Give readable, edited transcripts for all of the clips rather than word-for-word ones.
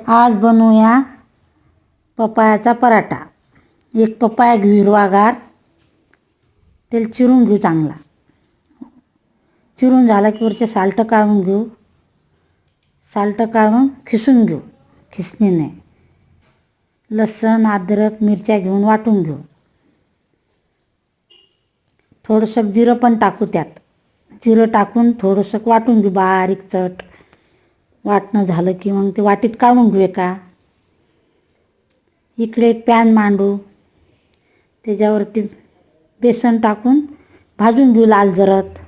आज बनवूया पपायाचा पराठा। एक पपाया घेऊ हिरवागार, त्याला चिरून घेऊ चांगला। चिरून झाला की वरचे साल्ट काढून घेऊ। साल्ट काढून खिसून घेऊ खिसणीने। लसूण अद्रक मिरच्या घेऊन वाटून घेऊ। थोडंसं जिरं पण टाकू त्यात। जिरं टाकून थोडंसं वाटून घेऊ बारीक चट। वाटणं झालं की मग ते वाटीत काढून घेऊ एका। इकडे एक पॅन मांडू, त्याच्यावरती बेसन टाकून भाजून घेऊ लाल जरद।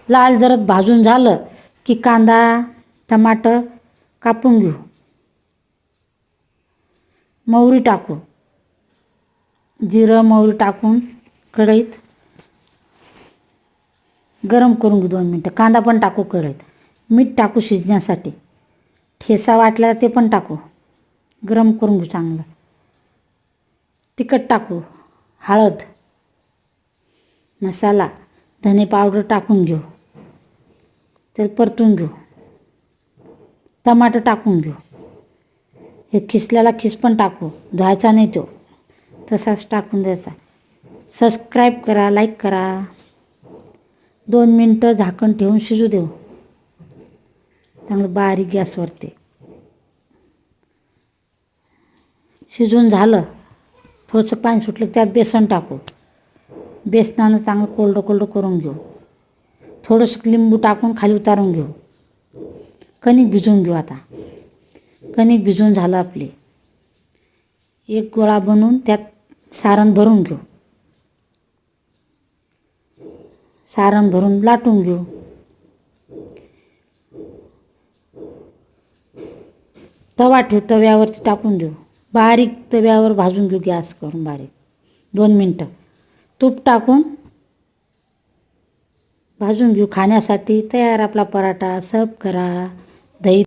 लाल जरद भाजून झालं की कांदा टमाटर कापून घेऊ। मोहरी टाकू, जिरं मोहरी टाकून कढईत गरम करून घेऊ 2 मिनटं। कांदा पण टाकू कढईत। मीठ टाकू शिजण्यासाठी। ठेसा वाटला ते पण टाकू। गरम करून घेऊ चांगलं। तिखट टाकू, हळद, मसाला, धने पावडर टाकून घेऊ। ते परतून घेऊ। टमाटर टाकून घेऊ। हे खिसलेला खिस पण टाकू, धुवायचा नाही तो, तसाच टाकून द्यायचा। सबस्क्राईब करा, लाईक करा। 2 मिनटं झाकण ठेवून शिजू देऊ चांगलं बारीक गॅसवरती। शिजून झालं, थोडंसं पाणी सुटलं की त्यात बेसन टाकू। बेसनानं चांगलं कोरडं कोरडं करून घेऊ। थोडंसं लिंबू टाकून खाली उतारून घेऊ। कणिक भिजवून घेऊ आता। कणिक भिजवून झालं आपली। एक गोळा बनवून त्यात सारण भरून घेऊ। सारण भरून लाटून घेऊ। तवा ठेवू, तव्यावरती टाकून देऊ। बारीक तव्यावर भाजून घेऊ गॅस करून बारीक 2 मिनटं। तूप टाकून भाजून घेऊ। खाण्यासाठी तयार आपला पराठा। सर्व करा।